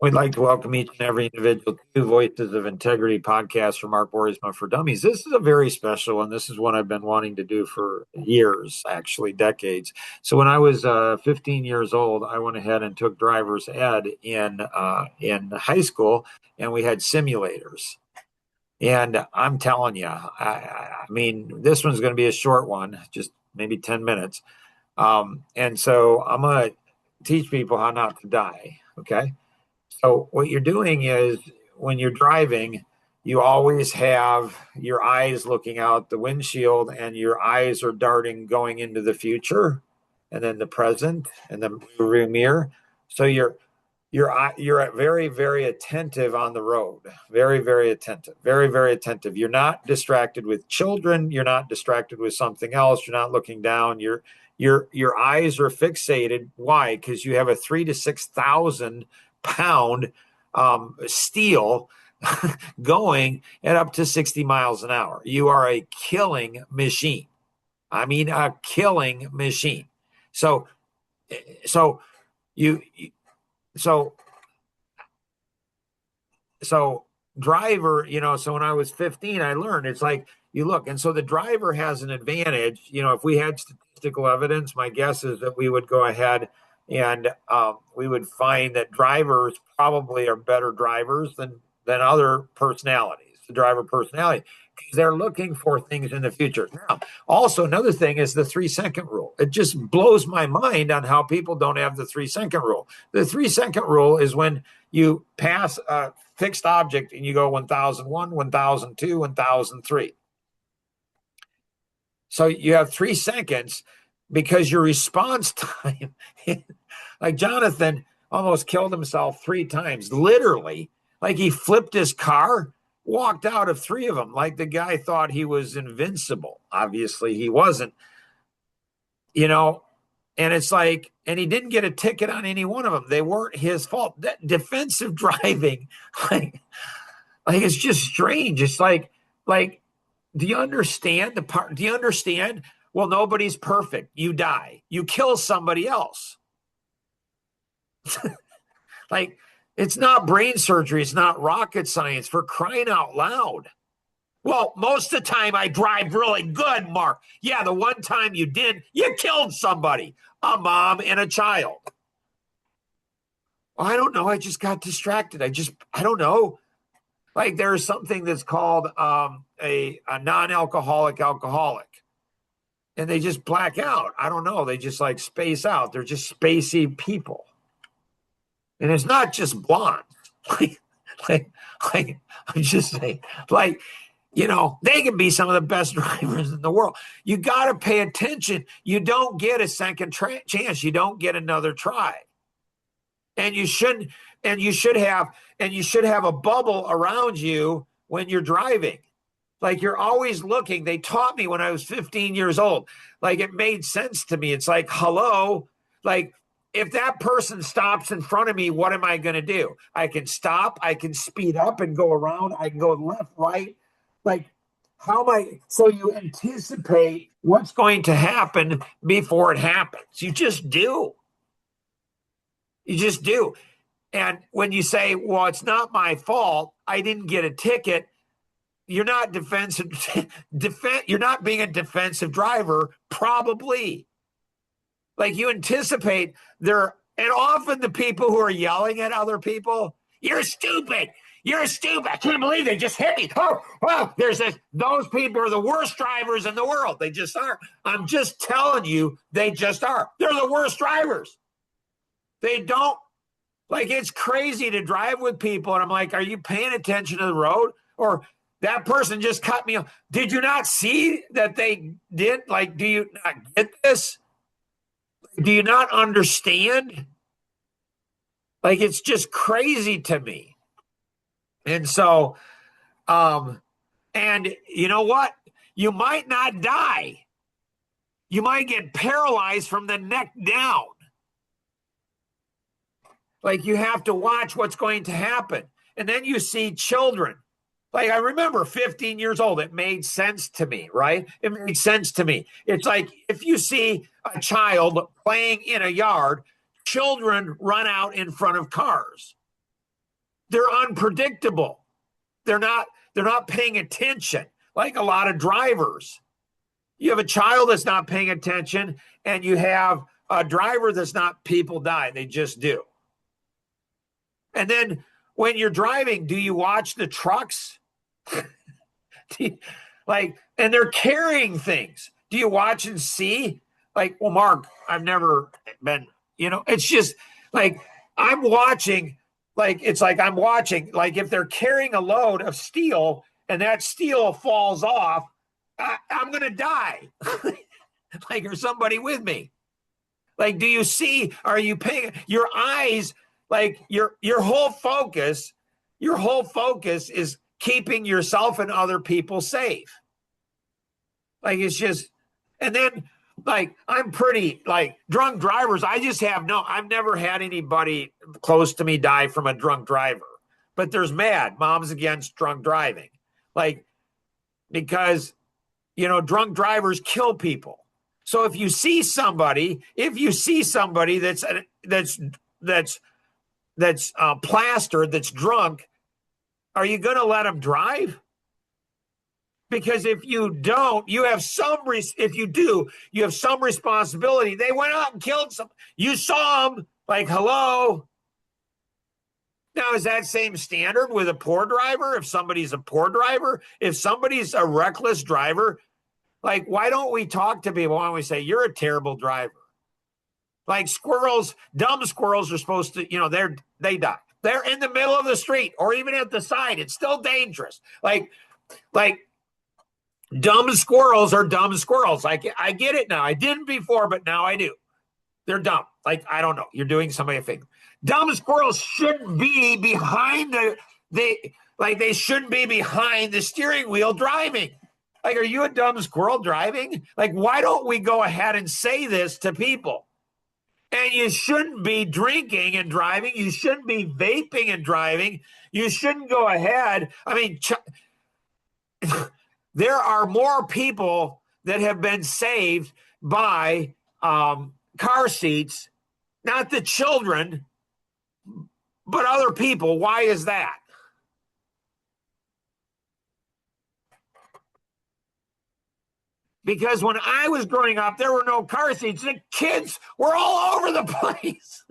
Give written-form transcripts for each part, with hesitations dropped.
We'd like to welcome each and every individual to Voices of Integrity podcast for Mark Boersma for Dummies. This is a very special one. This is one I've been wanting to do for years, actually decades. So when I was 15 years old, I went ahead and took driver's ed in high school, and we had simulators. And I'm telling you, I mean, this one's going to be a short one, just maybe 10 minutes. And so I'm going to teach people how not to die. Okay. So what you're doing is when you're driving, you always have your eyes looking out the windshield and your eyes are darting going into the future and then the present and the rear mirror. So you're very, very attentive on the road. Very, very attentive. Very, very attentive. You're not distracted with children. You're not distracted with something else. You're not looking down. Your eyes are fixated. Why? Because you have a 3 to 6,000 pound steel going at up to 60 miles an hour. You are a killing machine. I mean, a killing machine. So, so you, so, so driver, so when I was 15, I learned it's like you look, and so the driver has an advantage. If we had statistical evidence, my guess is that we would go ahead and we would find that drivers probably are better drivers than other personalities, the driver personality, because they're looking for things in the future. Now, also another thing is the 3 second rule. It just blows my mind on how people don't have the 3 second rule. The 3 second rule is when you pass a fixed object and you go 1001, 1002, 1003. So you have 3 seconds because your response time, like Jonathan almost killed himself 3 times, literally, like he flipped his car, walked out of 3 of them, like the guy thought he was invincible. Obviously, he wasn't, and it's like, and he didn't get a ticket on any one of them. They weren't his fault. That defensive driving, like it's just strange. It's like, do you understand the part? Do you understand? Well, nobody's perfect. You die. You kill somebody else. Like, it's not brain surgery. It's not rocket science, for crying out loud. Well, most of the time I drive really good, Mark. Yeah, the one time you did, you killed somebody, a mom and a child. I don't know. I just got distracted. I don't know. Like there's something that's called a non-alcoholic alcoholic, and they just black out. I don't know. They just like space out. They're just spacey people. And it's not just blondes. like, like I'm just saying, like, they can be some of the best drivers in the world. You got to pay attention. You don't get a second chance. You don't get another try. And you shouldn't, and you should have a bubble around you when you're driving. Like you're always looking. They taught me when I was 15 years old. Like it made sense to me. It's like, hello, like if that person stops in front of me, what am I going to do? I can stop. I can speed up and go around. I can go left, right. Like, how am I? So you anticipate what's going to happen before it happens. You just do. You just do. And when you say, well, it's not my fault, I didn't get a ticket, you're not defensive. You're not being a defensive driver, probably. Like you anticipate there, and often the people who are yelling at other people, you're stupid. You're stupid. I can't believe they just hit me. Oh, those people are the worst drivers in the world. They just are. I'm just telling you, they just are. They're the worst drivers. They don't, like, it's crazy to drive with people. And I'm like, are you paying attention to the road? Or that person just cut me off. Did you not see that they did? Like, do you not get this? Do you not understand? Like, it's just crazy to me. And so, and you know what? You might not die. You might get paralyzed from the neck down. Like you have to watch what's going to happen. And then you see children. Like I remember 15 years old, it made sense to me, right? It made sense to me. It's like if you see a child playing in a yard, children run out in front of cars. they're unpredictable. They're not paying attention like a lot of drivers. You have a child that's not paying attention, and you have a driver that's not. People die. They just do. And then when you're driving, do you watch the trucks? And they're carrying things. Do you watch and see? Like, well, Mark, I've never been, it's just like I'm watching, I'm watching, like if they're carrying a load of steel and that steel falls off, I'm going to die. Like, there's somebody with me. Like, do you see, are you paying your eyes, like your whole focus is keeping yourself and other people safe. Like, it's just, and then like, I'm pretty like drunk drivers. I've never had anybody close to me die from a drunk driver, but there's moms against drunk driving. Like, because, drunk drivers kill people. So if you see somebody that's plastered, that's drunk, are you going to let them drive? Because if you don't, you have some responsibility. They went out and killed some. You saw them, like, hello. Now, is that same standard with a poor driver? If somebody's a poor driver, if somebody's a reckless driver, like, why don't we talk to people? Why don't we say, you're a terrible driver? Like squirrels, dumb squirrels are supposed to, they die. They're in the middle of the street or even at the side. It's still dangerous. Like dumb squirrels are dumb squirrels. Like, I get it now. I didn't before, but now I do. They're dumb. Like, I don't know. You're doing somebody a favor. Dumb squirrels shouldn't be behind they shouldn't be behind the steering wheel driving. Like, are you a dumb squirrel driving? Like, why don't we go ahead and say this to people? And you shouldn't be drinking and driving. You shouldn't be vaping and driving. You shouldn't go ahead. I mean, there are more people that have been saved by car seats, not the children, but other people. Why is that? Because when I was growing up, there were no car seats. The kids were all over the place.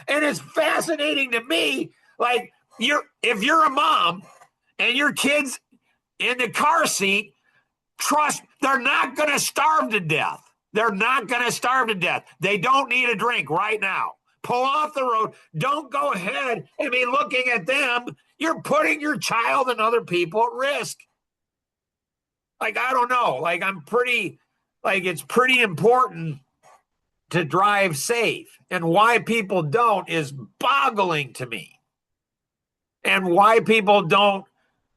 And it's fascinating to me. Like, if you're a mom and your kid's in the car seat, trust, they're not going to starve to death. They're not going to starve to death. They don't need a drink right now. Pull off the road. Don't go ahead and be looking at them. You're putting your child and other people at risk. Like, I don't know. Like, it's pretty important to drive safe. And why people don't is boggling to me. And why people don't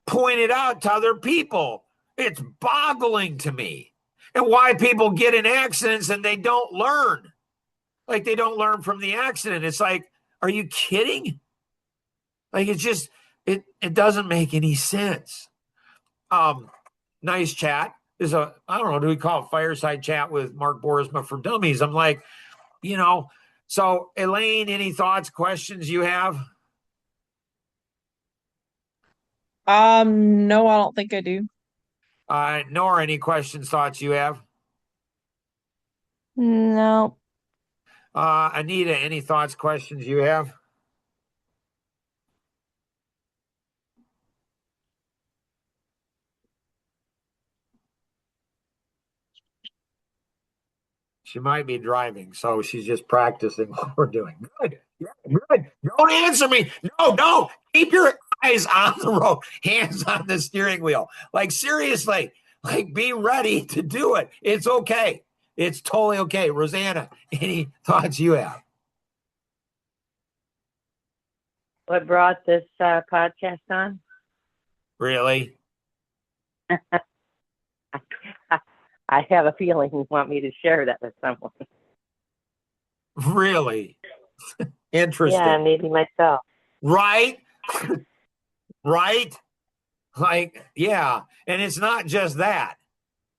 point it out to other people, it's boggling to me. And why people get in accidents and they don't learn. Like, they don't learn from the accident. It's like, are you kidding? Like, it's just, it doesn't make any sense. Nice chat. I don't know, do we call it fireside chat with Mark Boersma for Dummies? I'm like, so Elaine, any thoughts, questions you have? No, I don't think I do. Nor any questions, thoughts you have? No. Anita, any thoughts, questions you have? She might be driving, so she's just practicing what we're doing. Good. Yeah, good. Don't answer me. No, don't. Keep your eyes on the road, hands on the steering wheel. Like, seriously, like, be ready to do it. It's okay. It's totally okay. Rosanna, any thoughts you have? What brought this podcast on? Really? I have a feeling you want me to share that with someone. Really? Interesting. Yeah, maybe myself. Right? Right? Like, yeah. And it's not just that.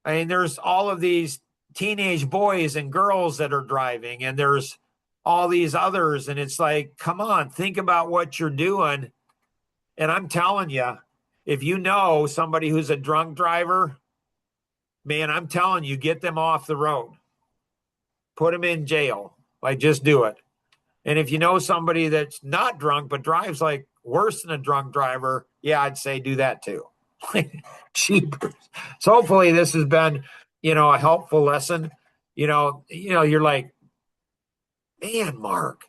I mean, there's all of these teenage boys and girls that are driving, and there's all these others. And it's like, come on, think about what you're doing. And I'm telling you, if you know somebody who's a drunk driver, man, I'm telling you, get them off the road, put them in jail. Like, just do it. And if you know somebody that's not drunk but drives like worse than a drunk driver, yeah, I'd say do that too. Cheapers. So hopefully this has been, a helpful lesson. You're like, man, Mark,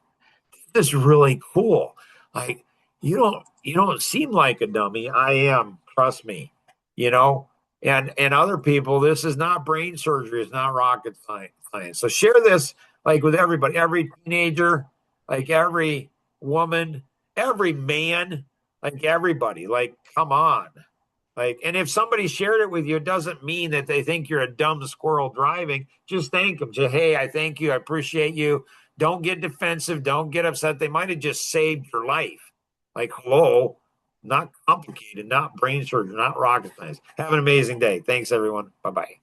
this is really cool. Like, you don't seem like a dummy. I am, trust me. You know, and other people, this is not brain surgery, it's not rocket science. So share this like with everybody, every teenager, like every woman, every man, like everybody. Like, come on. Like, and if somebody shared it with you, it doesn't mean that they think you're a dumb squirrel driving. Just thank them. Just, hey, I thank you. I appreciate you. Don't get defensive. Don't get upset. They might have just saved your life. Like, hello, not complicated, not brain surgery, not rocket science. Have an amazing day. Thanks, everyone. Bye bye.